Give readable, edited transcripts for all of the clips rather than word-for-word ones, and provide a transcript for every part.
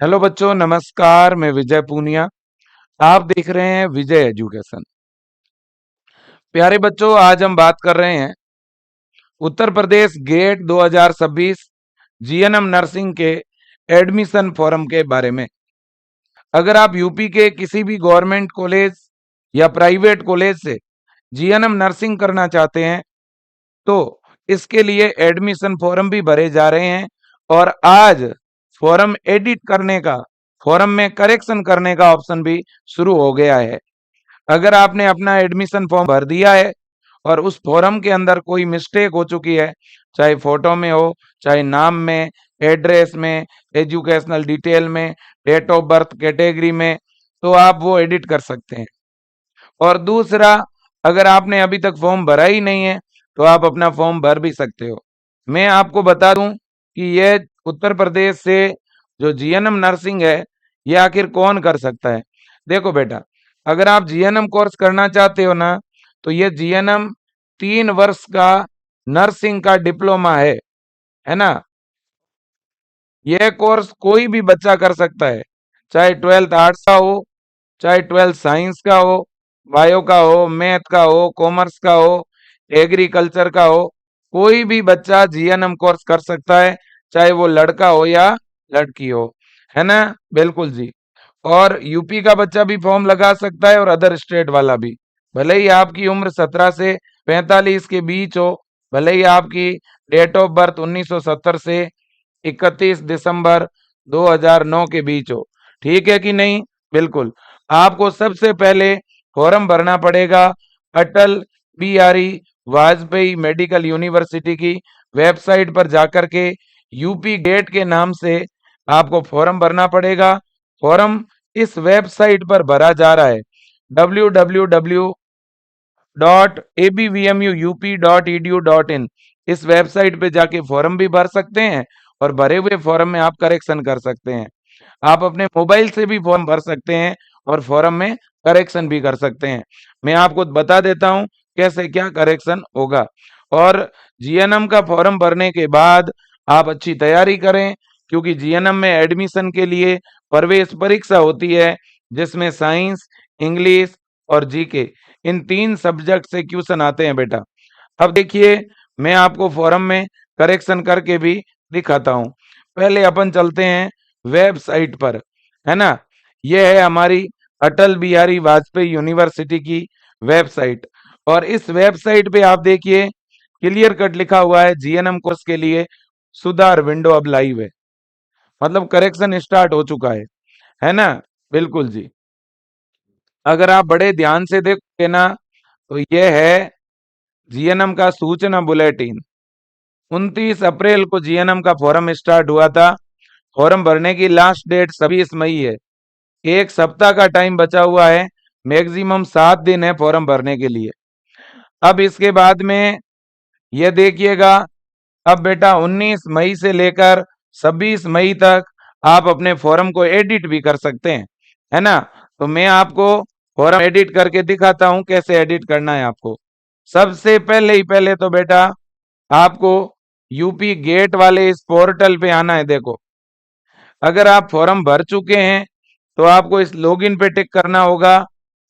Hello बच्चों, नमस्कार। मैं विजय पूनिया। आप देख रहे हैं विजय एजुकेशन। प्यारे बच्चों, आज हम बात कर रहे हैं Uttar Pradesh gate 2026 GNM nursing के एडमिशन फॉर्म के बारे में। अगर आप यूपी के किसी भी गवर्नमेंट कॉलेज या प्राइवेट कॉलेज से जीएनएम नर्सिंग करना चाहते हैं तो इसके लिए एडमिशन फॉर्म भी भरे जा रहे हैं और आज फॉर्म एडिट करने का, फॉर्म में करेक्शन करने का ऑप्शन भी शुरू हो गया है। अगर आपने अपना एडमिशन फॉर्म भर दिया है और उस फॉर्म के अंदर कोई मिस्टेक हो चुकी है, चाहे फोटो में हो, चाहे नाम में, एड्रेस में, एजुकेशनल डिटेल में, डेट ऑफ बर्थ कैटेगरी में, तो आप वो एडिट कर सकते हैं। और दूसरा, अगर आपने अभी तक फॉर्म भरा ही नहीं है तो आप अपना फॉर्म भर भी सकते हो। मैं आपको बता दूं कि यह उत्तर प्रदेश से जो जीएनएम नर्सिंग है, ये आखिर कौन कर सकता है। देखो बेटा, अगर आप जीएनएम कोर्स करना चाहते हो ना, तो ये जीएनएम 3 वर्ष का नर्सिंग का डिप्लोमा है ना। यह कोर्स कोई भी बच्चा कर सकता है, चाहे 12th आर्ट्स का हो, चाहे 12th साइंस का हो, बायो का हो, मैथ का हो, कॉमर्स का हो, एग्रीकल्चर का हो। कोई भी बच्चा जीएनएम कोर्स कर सकता है, चाहे वो लड़का हो या लड़की हो, है ना। बिल्कुल जी। और यूपी का बच्चा भी फॉर्म लगा सकता है और अदर स्टेट वाला भी। भले ही आपकी उम्र 17 से 45 के बीच हो, भले ही आपकी डेट ऑफ बर्थ 1970 से 31 दिसंबर 2009 के बीच हो। ठीक है कि नहीं? बिल्कुल। आपको सबसे पहले फॉर्म भरना पड़ेगा अटल बिहारी वाजपेयी मेडिकल यूनिवर्सिटी की वेबसाइट पर जाकर के। यूपी गेट के नाम से आपको फॉर्म भरना पड़ेगा। फॉर्म इस वेबसाइट पर भरा जा रहा है, www.abvmuup.edu.in। इस वेबसाइट पे जाके फॉर्म भी भर सकते हैं और भरे हुए फॉर्म में आप करेक्शन कर सकते हैं। आप अपने मोबाइल से भी फॉर्म भर सकते हैं और फॉर्म में करेक्शन भी कर सकते हैं। मैं आपको बता देता हूं कैसे क्या करेक्शन होगा। और जीएनएम का फॉर्म भरने के बाद आप अच्छी तैयारी करें, क्योंकि जीएनएम में एडमिशन के लिए प्रवेश परीक्षा होती है, जिसमें साइंस, इंग्लिश और जीके, इन 3 सब्जेक्ट से क्वेश्चन आते हैं बेटा। अब देखिए, मैं आपको फॉर्म में करेक्शन करके भी दिखाता हूं। पहले अपन चलते हैं वेबसाइट पर, है ना। यह है हमारी अटल बिहारी वाजपेयी यूनिवर्सिटी की वेबसाइट। और इस वेबसाइट पे आप देखिए, क्लियर कट लिखा हुआ है जीएनएम कोर्स के लिए सुधार विंडो अब लाइव है, मतलब करेक्शन स्टार्ट हो चुका है ना। बिल्कुल जी। अगर आप बड़े ध्यान से देखोगे ना, तो यह है जीएनएम का सूचना बुलेटिन। 29 अप्रैल को जीएनएम का फॉर्म स्टार्ट हुआ था। फॉर्म भरने की लास्ट डेट 26 मई है। 1 सप्ताह का टाइम बचा हुआ है। मैक्सिमम 7 दिन है फॉर्म भरने के लिए। अब इसके बाद में ये देखिएगा, अब बेटा 19 मई से लेकर 26 मई तक आप अपने फॉर्म को एडिट भी कर सकते हैं, है ना। तो मैं आपको फॉर्म एडिट करके दिखाता हूं कैसे एडिट करना है आपको। सबसे पहले तो बेटा आपको यूपी गेट वाले इस पोर्टल पे आना है। देखो, अगर आप फॉर्म भर चुके हैं तो आपको इस लॉगिन पे टिक करना होगा।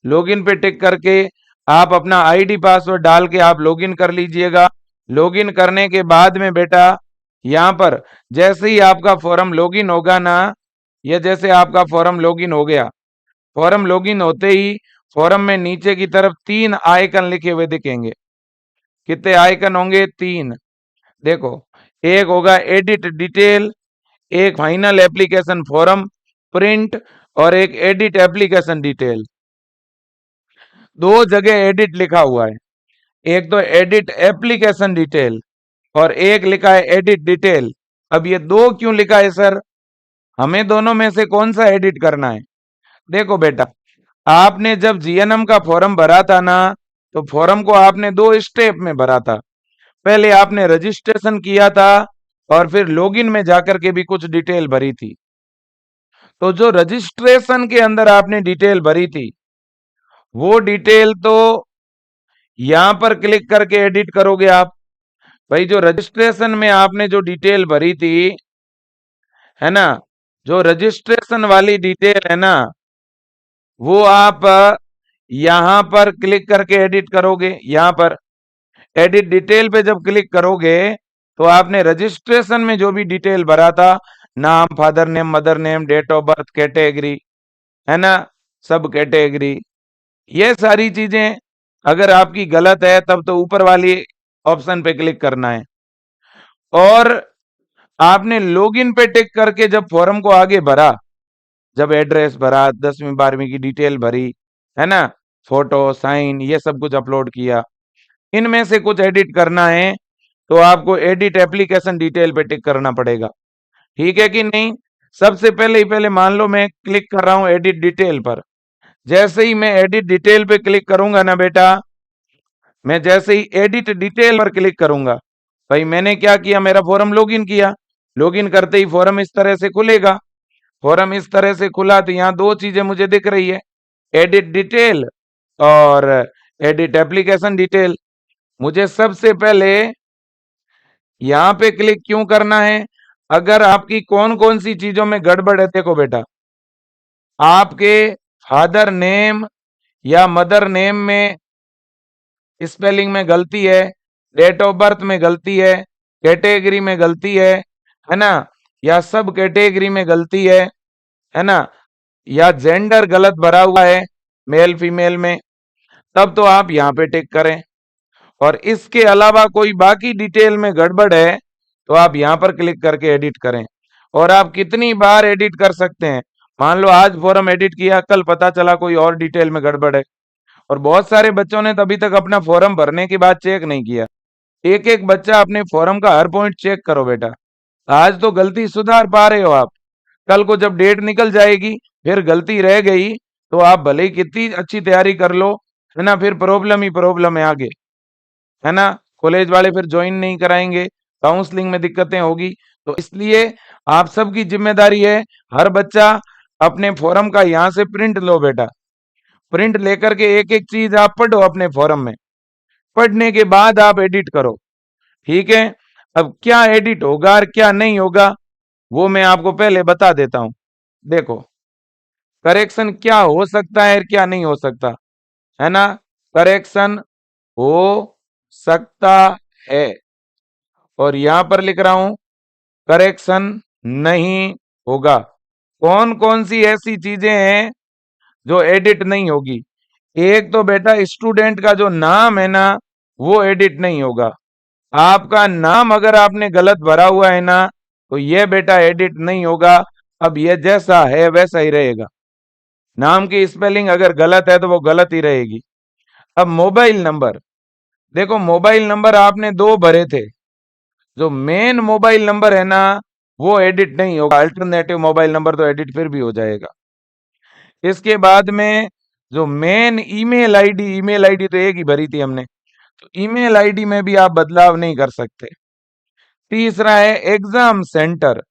लॉगिन पे टिक करके आप अपना आईडी पासवर्ड डाल के आप लॉगिन कर लीजिएगा। लॉगिन करने के बाद में बेटा यहाँ पर जैसे ही आपका फॉर्म लॉगिन होगा ना, ये जैसे आपका फॉर्म लॉगिन हो गया, फॉर्म लॉगिन होते ही फॉर्म में नीचे की तरफ 3 आइकन लिखे हुए दिखेंगे। कितने आइकन होंगे? 3। देखो, एक होगा एडिट डिटेल, एक फाइनल एप्लीकेशन फॉर्म प्रिंट और एक एडिट एप्लीकेशन डिटेल। 2 जगह एडिट लिखा हुआ है, एक तो एडिट एप्लीकेशन डिटेल और एक लिखा है एडिट डिटेल। अब ये 2 क्यों लिखा है सर? हमें दोनों में से कौन सा एडिट करना है? देखो बेटा, आपने जब जीएनएम का फॉर्म भरा था ना, तो फॉर्म को आपने 2 स्टेप में भरा था। पहले आपने रजिस्ट्रेशन किया था और फिर लॉगिन में जाकर के भी कुछ डिटेल भरी थी। तो जो रजिस्ट्रेशन के अंदर आपने डिटेल भरी थी, वो डिटेल तो यहां पर क्लिक करके एडिट करोगे आप। भाई, जो रजिस्ट्रेशन में आपने जो डिटेल भरी थी, है ना, जो रजिस्ट्रेशन वाली डिटेल है ना, वो आप यहां पर क्लिक करके एडिट करोगे। यहां पर एडिट डिटेल पे जब क्लिक करोगे तो आपने रजिस्ट्रेशन में जो भी डिटेल भरा था, नाम, father name, mother name, date of birth, category, है ना, सब कैटेगरी, ये सारी चीजें अगर आपकी गलत है तब तो ऊपर वाली ऑप्शन पे क्लिक करना है। और आपने लॉगिन पे टिक करके जब फॉर्म को आगे भरा, जब एड्रेस भरा, 10वीं 12वीं की डिटेल भरी, है ना, फोटो, साइन, ये सब कुछ अपलोड किया, इनमें से कुछ एडिट करना है तो आपको एडिट एप्लीकेशन डिटेल पे टिक करना पड़ेगा। ठीक है कि नहीं? सबसे पहले मान लो मैं क्लिक कर रहा हूं एडिट डिटेल पर। जैसे ही मैं एडिट डिटेल पे क्लिक करूंगा ना बेटा, मैं जैसे ही एडिट डिटेल पर क्लिक करूंगा, भाई मैंने क्या किया, मेरा फॉर्म लॉगिन किया। लॉगिन करते ही फॉर्म इस तरह से खुलेगा। फॉर्म इस तरह से खुला तो यहाँ दो चीजें मुझे दिख रही है, एडिट डिटेल और एडिट एप्लीकेशन डिटेल। मुझे सबसे पहले यहाँ पे क्लिक क्यों करना है? अगर आपकी कौन कौन सी चीजों में गड़बड़ है, देखो बेटा, आपके फादर नेम या मदर नेम में स्पेलिंग में गलती है, डेट ऑफ बर्थ में गलती है, कैटेगरी में गलती है ना, या सब कैटेगरी में गलती है ना, या जेंडर गलत भरा हुआ है मेल फीमेल में, तब तो आप यहाँ पे टिक करें। और इसके अलावा कोई बाकी डिटेल में गड़बड़ है तो आप यहाँ पर क्लिक करके एडिट करें। और आप कितनी बार एडिट कर सकते हैं? मान लो आज फॉर्म एडिट किया, कल पता चला कोई और डिटेल में गड़बड़ है, और बहुत सारे बच्चों ने तभी तक अपना फॉर्म भरने के बाद चेक नहीं किया। एक एक बच्चा अपने फॉर्म का हर पॉइंट चेक करो बेटा। आज तो गलती सुधार पा रहे हो आप, कल को जब डेट निकल जाएगी फिर गलती रह गई तो आप भले ही कितनी अच्छी तैयारी कर लो, है ना, फिर प्रॉब्लम ही प्रॉब्लम है आगे, है ना। कॉलेज वाले फिर ज्वाइन नहीं कराएंगे, काउंसलिंग में दिक्कतें होगी। तो इसलिए आप सबकी जिम्मेदारी है, हर बच्चा अपने फॉर्म का यहाँ से प्रिंट लो बेटा। प्रिंट लेकर के एक एक चीज आप पढ़ो अपने फॉर्म में, पढ़ने के बाद आप एडिट करो। ठीक है? अब क्या एडिट होगा और क्या नहीं होगा वो मैं आपको पहले बता देता हूं। देखो, करेक्शन क्या हो सकता है और क्या नहीं हो सकता, है ना। करेक्शन हो सकता है, और यहां पर लिख रहा हूं करेक्शन नहीं होगा। कौन कौन सी ऐसी चीजें हैं जो एडिट नहीं होगी? एक तो बेटा स्टूडेंट का जो नाम है ना, वो एडिट नहीं होगा। आपका नाम अगर आपने गलत भरा हुआ है ना, तो ये बेटा एडिट नहीं होगा। अब ये जैसा है वैसा ही रहेगा। नाम की स्पेलिंग अगर गलत है तो वो गलत ही रहेगी। अब मोबाइल नंबर, देखो मोबाइल नंबर आपने दो भरे थे, जो मेन मोबाइल नंबर है ना वो एडिट नहीं होगा। अल्टरनेटिव मोबाइल नंबर तो एडिट फिर भी हो जाएगा। इसके बाद में जो मेन ईमेल आईडी तो एक ही भरी थी हमने, तो ईमेल आईडी में भी आप बदलाव नहीं कर सकते। तीसरा है एग्जाम सेंटर।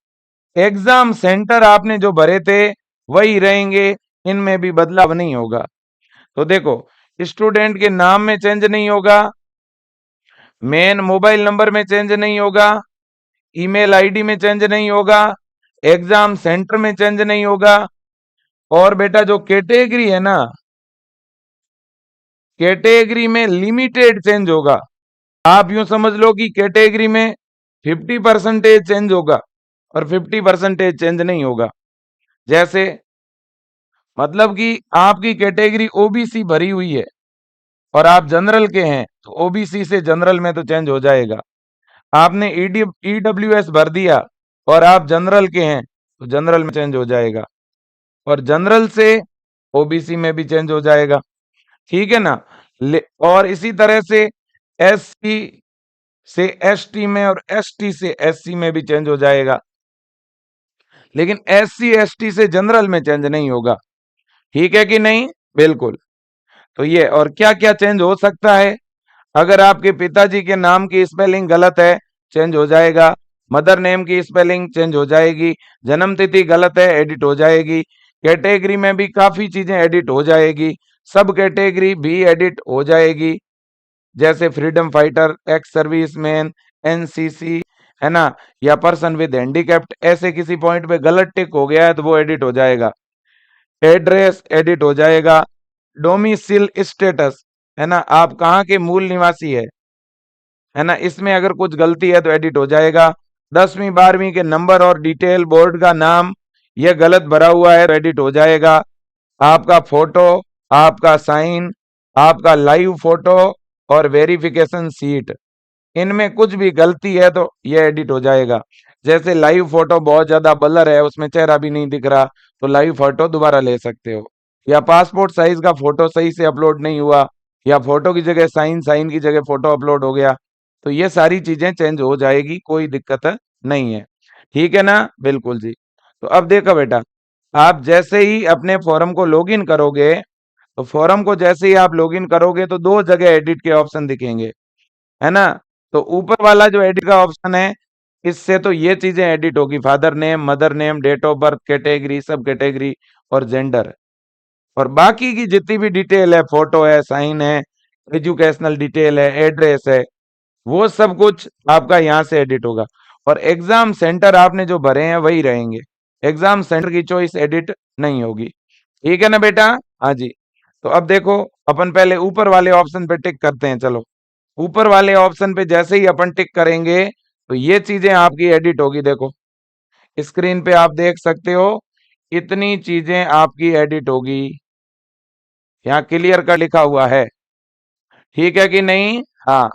एग्जाम सेंटर आपने जो भरे थे वही रहेंगे, इनमें भी बदलाव नहीं होगा। तो देखो, स्टूडेंट के नाम में चेंज नहीं होगा, मेन मोबाइल नंबर में चेंज नहीं होगा, ईमेल आईडी में चेंज नहीं होगा, एग्जाम सेंटर में चेंज नहीं होगा। और बेटा जो कैटेगरी है ना, कैटेगरी में लिमिटेड चेंज होगा। आप यूं समझ लो कि कैटेगरी में 50% चेंज होगा और 50% चेंज नहीं होगा। जैसे मतलब कि आपकी कैटेगरी ओबीसी भरी हुई है और आप जनरल के हैं, तो ओबीसी से जनरल में तो चेंज हो जाएगा। आपने ईडब्ल्यूएस भर दिया और आप जनरल के हैं, तो जनरल में चेंज हो जाएगा, और जनरल से ओबीसी में भी चेंज हो जाएगा। ठीक है ना। और इसी तरह से एससी से एसटी में और एसटी से एससी में भी चेंज हो जाएगा, लेकिन एससी एसटी से जनरल में चेंज नहीं होगा। ठीक है कि नहीं? बिल्कुल। तो ये और क्या क्या चेंज हो सकता है? अगर आपके पिताजी के नाम की स्पेलिंग गलत है, चेंज हो जाएगा। मदर नेम की स्पेलिंग चेंज हो जाएगी। जन्म तिथि गलत है, एडिट हो जाएगी। कैटेगरी में भी काफी चीजें एडिट हो जाएगी। सब कैटेगरी भी एडिट हो जाएगी, जैसे freedom fighter, ex serviceman, NCC, है ना, या पर्सन विद हैंडीकैप्ट, ऐसे किसी पॉइंट पे गलत टिक हो गया है तो वो एडिट हो जाएगा। एड्रेस एडिट हो जाएगा। डोमिसिल स्टेटस, है ना, आप कहाँ के मूल निवासी है ना, इसमें अगर कुछ गलती है तो एडिट हो जाएगा। 10वीं 12वीं के नंबर और डिटेल, बोर्ड का नाम यह गलत भरा हुआ है तो एडिट हो जाएगा। आपका फोटो, आपका साइन, आपका लाइव फोटो और वेरिफिकेशन सीट, इनमें कुछ भी गलती है तो ये एडिट हो जाएगा। जैसे लाइव फोटो बहुत ज्यादा ब्लर है, उसमें चेहरा भी नहीं दिख रहा, तो लाइव फोटो दोबारा ले सकते हो। या पासपोर्ट साइज का फोटो सही से अपलोड नहीं हुआ, या फोटो की जगह साइन, साइन की जगह फोटो अपलोड हो गया, तो ये सारी चीजें चेंज हो जाएगी, कोई दिक्कत नहीं है। ठीक है ना, बिल्कुल जी। तो अब देखो बेटा, आप जैसे ही अपने फॉर्म को लॉगिन करोगे, तो फॉर्म को जैसे ही आप लॉगिन करोगे तो दो जगह एडिट के ऑप्शन दिखेंगे, है ना। तो ऊपर वाला जो एडिट का ऑप्शन है, इससे तो ये चीजें एडिट होगी, father name, mother name, date of birth, category, सब कैटेगरी और जेंडर, और बाकी की जितनी भी डिटेल है, फोटो है, साइन है, एजुकेशनल डिटेल है, एड्रेस है, वो सब कुछ आपका यहाँ से एडिट होगा। और एग्जाम सेंटर आपने जो भरे हैं वही रहेंगे, एग्जाम सेंटर की चॉइस एडिट नहीं होगी। ठीक है ना बेटा। हाँ जी। तो अब देखो, अपन पहले ऊपर वाले ऑप्शन पे टिक करते हैं। चलो, ऊपर वाले ऑप्शन पे जैसे ही अपन टिक करेंगे तो ये चीजें आपकी एडिट होगी। देखो स्क्रीन पे आप देख सकते हो, इतनी चीजें आपकी एडिट होगी, यहाँ क्लियर का लिखा हुआ है। ठीक है कि नहीं। हाँ,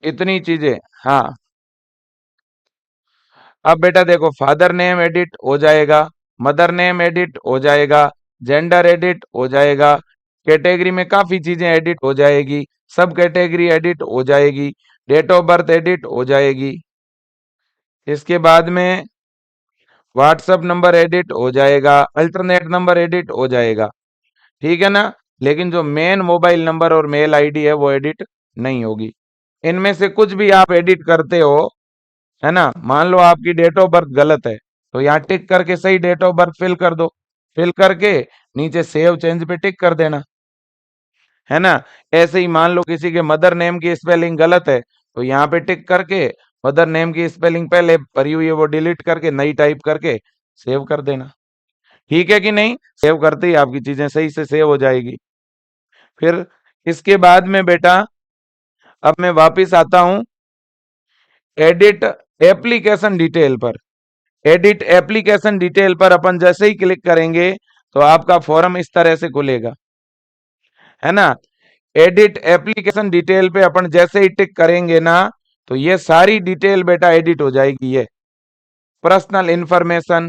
इतनी चीजें। हाँ, अब बेटा देखो, फादर नेम एडिट हो जाएगा, मदर नेम एडिट हो जाएगा, जेंडर एडिट हो जाएगा, कैटेगरी में काफी चीजें एडिट हो जाएगी, सब कैटेगरी एडिट हो जाएगी, डेट ऑफ बर्थ एडिट हो जाएगी, इसके बाद में व्हाट्सएप नंबर एडिट हो जाएगा, अल्टरनेट नंबर एडिट हो जाएगा। ठीक है ना। लेकिन जो मेन मोबाइल नंबर और मेल आईडी है वो एडिट नहीं होगी। इनमें से कुछ भी आप एडिट करते हो, है ना, मान लो आपकी डेट ऑफ बर्थ गलत है, तो यहाँ टिक करके सही डेट ऑफ बर्थ फिल कर दो, फिल करके नीचे सेव चेंज पे टिक कर देना, है ना। ऐसे ही मान लो किसी के मदर नेम की स्पेलिंग गलत है, तो यहाँ पे टिक करके मदर नेम की स्पेलिंग पहले भरी हुई है वो डिलीट करके नई टाइप करके सेव कर देना। ठीक है कि नहीं। सेव करते ही आपकी चीजें सही से सेव हो जाएगी। फिर इसके बाद में बेटा, अब मैं वापिस आता हूं एडिट एप्लीकेशन डिटेल पर। एडिट एप्लीकेशन डिटेल पर अपन जैसे ही क्लिक करेंगे तो आपका फॉर्म इस तरह से खुलेगा, है ना। एडिट एप्लीकेशन डिटेल पे अपन जैसे ही टिक करेंगे ना, तो ये सारी डिटेल बेटा एडिट हो जाएगी। ये personal information,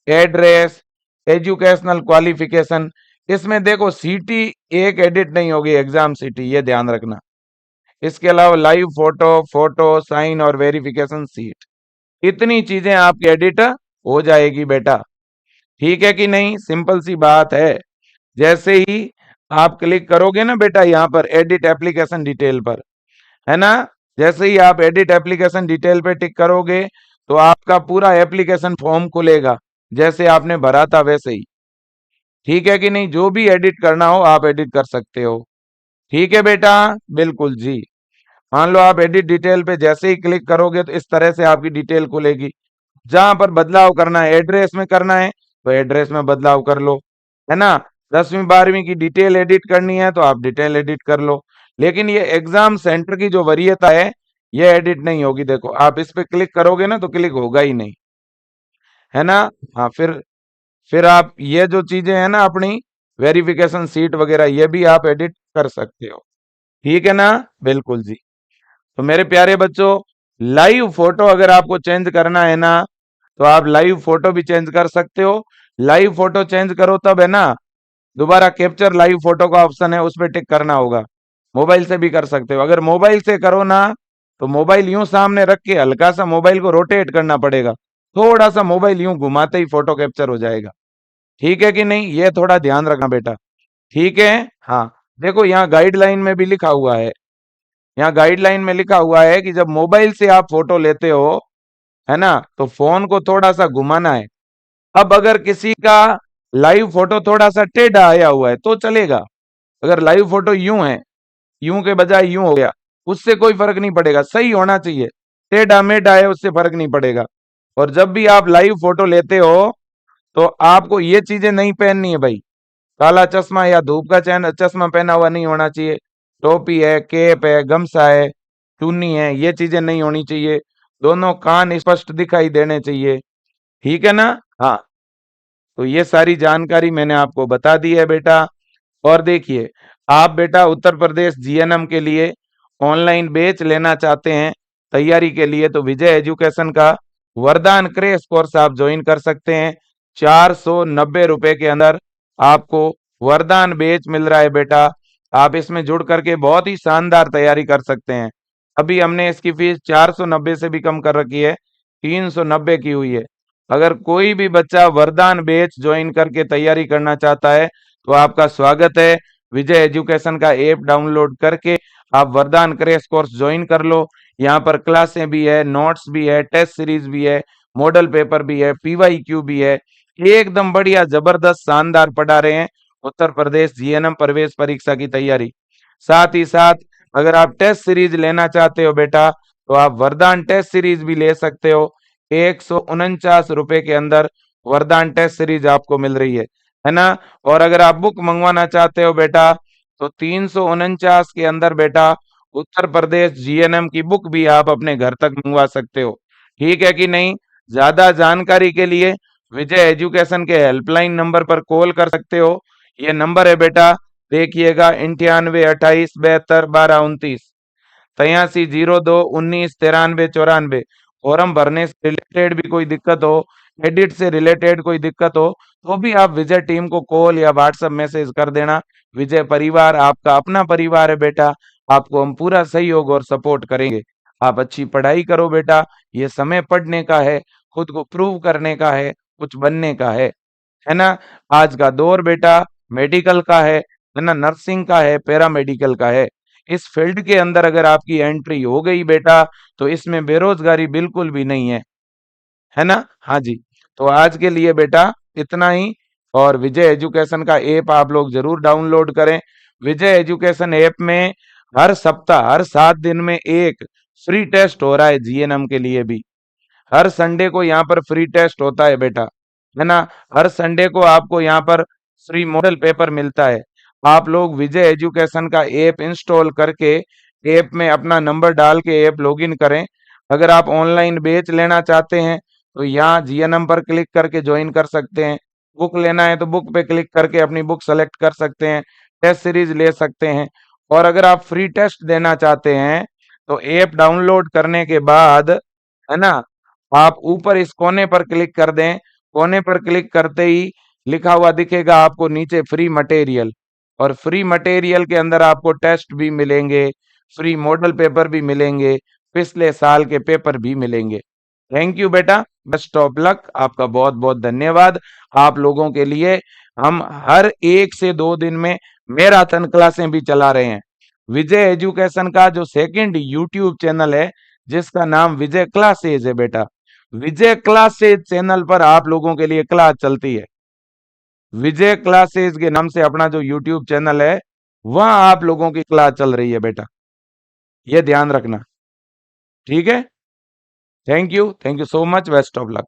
address, educational qualification, इसमें देखो सिटी एक एडिट नहीं होगी, एग्जाम सिटी, ये ध्यान रखना। इसके अलावा लाइव फोटो, फोटो, साइन और वेरिफिकेशन सीट, इतनी चीजें आपकी एडिट हो जाएगी बेटा। ठीक है कि नहीं, सिंपल सी बात है। जैसे ही आप क्लिक करोगे ना बेटा यहाँ पर एडिट एप्लीकेशन डिटेल पर, है ना, जैसे ही आप एडिट एप्लीकेशन डिटेल पे टिक करोगे तो आपका पूरा एप्लीकेशन फॉर्म खुलेगा, जैसे आपने भरा था वैसे ही। ठीक है कि नहीं, जो भी एडिट करना हो आप एडिट कर सकते हो। ठीक है बेटा, बिल्कुल जी। मान लो आप एडिट डिटेल पे जैसे ही क्लिक करोगे तो इस तरह से आपकी डिटेल खुलेगी। जहां पर बदलाव करना है, एड्रेस में करना है तो एड्रेस में बदलाव कर लो, है ना। 10वीं 12वीं की डिटेल एडिट करनी है तो आप डिटेल एडिट कर लो। लेकिन ये एग्जाम सेंटर की जो वरीयता है, ये एडिट नहीं होगी। देखो आप इस पे क्लिक करोगे ना तो क्लिक होगा ही नहीं, है ना। हाँ, फिर आप ये जो चीजें हैं ना अपनी वेरिफिकेशन सीट वगैरह, ये भी आप एडिट कर सकते हो। ठीक है ना, बिल्कुल जी। तो मेरे प्यारे बच्चों, लाइव फोटो अगर आपको चेंज करना है ना, तो आप लाइव फोटो भी चेंज कर सकते हो। लाइव फोटो चेंज करो तब, है ना, दोबारा कैप्चर लाइव फोटो का ऑप्शन है, उस पर टिक करना होगा। मोबाइल से भी कर सकते हो। अगर मोबाइल से करो ना, तो मोबाइल यूं सामने रख के हल्का सा मोबाइल को रोटेट करना पड़ेगा, थोड़ा सा मोबाइल यूं घुमाते ही फोटो कैप्चर हो जाएगा। ठीक है कि नहीं, ये थोड़ा ध्यान रखना बेटा। ठीक है। हाँ, देखो यहाँ गाइडलाइन में भी लिखा हुआ है, यहाँ गाइडलाइन में लिखा हुआ है कि जब मोबाइल से आप फोटो लेते हो, है ना, तो फोन को थोड़ा सा घुमाना है। अब अगर किसी का लाइव फोटो थोड़ा सा टेढ़ा आया हुआ है तो चलेगा। अगर लाइव फोटो यूं है, यूं के बजाय यूं हो गया, उससे कोई फर्क नहीं पड़ेगा, सही होना चाहिए, टेढ़ा मेढ़ा है उससे फर्क नहीं पड़ेगा। और जब भी आप लाइव फोटो लेते हो तो आपको ये चीजें नहीं पहननी है भाई। काला चश्मा या धूप का चैन चश्मा पहना हुआ नहीं होना चाहिए। टोपी है, कैप है, गमछा है, चुन्नी है, ये चीजें नहीं होनी चाहिए। दोनों कान स्पष्ट दिखाई देने चाहिए। ठीक है ना? हाँ, तो ये सारी जानकारी मैंने आपको बता दी है बेटा। और देखिए, आप बेटा उत्तर प्रदेश जीएनएम के लिए ऑनलाइन बैच लेना चाहते हैं तैयारी के लिए, तो विजय एजुकेशन का वरदान क्रैश कोर्स आप ज्वाइन कर सकते हैं। 490 रुपए के अंदर आपको वरदान बैच मिल रहा है बेटा। आप इसमें जुड़ करके बहुत ही शानदार तैयारी कर सकते हैं। अभी हमने इसकी फीस 490 से भी कम कर रखी है, 390 की हुई है। अगर कोई भी बच्चा वरदान बैच ज्वाइन करके तैयारी करना चाहता है तो आपका स्वागत है। विजय एजुकेशन का ऐप डाउनलोड करके आप वरदान क्रैश कोर्स ज्वाइन कर लो। यहाँ पर क्लासें भी है, नोट्स भी है, टेस्ट सीरीज भी है, मॉडल पेपर भी है, पीवाईक्यू भी है। एकदम बढ़िया जबरदस्त शानदार पढ़ा रहे हैं उत्तर प्रदेश जीएनएम प्रवेश परीक्षा की तैयारी। साथ ही साथ अगर आप टेस्ट सीरीज लेना चाहते हो बेटा तो आप वरदान टेस्ट सीरीज भी ले सकते हो। 149 रुपए के अंदर वरदान टेस्ट सीरीज आपको मिल रही है ना? और अगर आप बुक मंगवाना चाहते हो बेटा तो 349 के अंदर बेटा उत्तर प्रदेश जीएनएम की बुक भी आप अपने घर तक मंगवा सकते हो। ठीक है कि नहीं? ज्यादा जानकारी के लिए विजय एजुकेशन के हेल्पलाइन नंबर पर कॉल कर सकते हो। ये नंबर है बेटा, देखिएगा, 98 28 72 12 29, 83 02 19 93 94। फॉर्म भरने से रिलेटेड भी कोई दिक्कत हो, एडिट से रिलेटेड कोई दिक्कत हो, तो भी आप विजय टीम को कॉल या व्हाट्सएप मैसेज कर देना। विजय परिवार आपका अपना परिवार है बेटा, आपको हम पूरा सहयोग और सपोर्ट करेंगे। आप अच्छी पढ़ाई करो बेटा, ये समय पढ़ने का है, खुद को प्रूव करने का है, कुछ बनने का है ना? आज का दौर बेटा मेडिकल का है ना, नर्सिंग का है, पैरामेडिकल का है। इस फील्ड के अंदर अगर आपकी एंट्री हो गई बेटा तो इसमें बेरोजगारी बिल्कुल भी नहीं है ना? हाँ जी, तो आज के लिए बेटा इतना ही। और विजय एजुकेशन का ऐप आप लोग जरूर डाउनलोड करें। विजय एजुकेशन ऐप में हर सप्ताह हर 7 दिन में एक फ्री टेस्ट हो रहा है जीएनएम के लिए भी। हर संडे को यहाँ पर फ्री टेस्ट होता है बेटा, है ना? हर संडे को आपको यहाँ पर फ्री मॉडल पेपर मिलता है। आप लोग विजय एजुकेशन का ऐप इंस्टॉल करके ऐप में अपना नंबर डाल के ऐप लॉगिन करें। अगर आप ऑनलाइन बैच लेना चाहते हैं तो यहाँ जीएनएम पर क्लिक करके ज्वाइन कर सकते हैं। बुक लेना है तो बुक पे क्लिक करके अपनी बुक सेलेक्ट कर सकते हैं, टेस्ट सीरीज ले सकते हैं। और अगर आप फ्री टेस्ट देना चाहते हैं तो ऐप डाउनलोड करने के बाद, है ना, आप ऊपर इस कोने पर क्लिक कर दें। कोने पर क्लिक करते ही लिखा हुआ दिखेगा आपको नीचे फ्री मटेरियल, और फ्री मटेरियल के अंदर आपको टेस्ट भी मिलेंगे, फ्री मॉडल पेपर भी मिलेंगे, पिछले साल के पेपर भी मिलेंगे। थैंक यू बेटा, बेस्ट ऑफ लक, आपका बहुत बहुत धन्यवाद। आप लोगों के लिए हम हर 1 से 2 दिन में मैराथन क्लासें भी चला रहे हैं। विजय एजुकेशन का जो सेकंड यूट्यूब चैनल है जिसका नाम विजय क्लासेज है बेटा, विजय क्लासेज चैनल पर आप लोगों के लिए क्लास चलती है। विजय क्लासेज के नाम से अपना जो यूट्यूब चैनल है वहां आप लोगों की क्लास चल रही है बेटा, ये ध्यान रखना। ठीक है? Thank you so much, best of luck.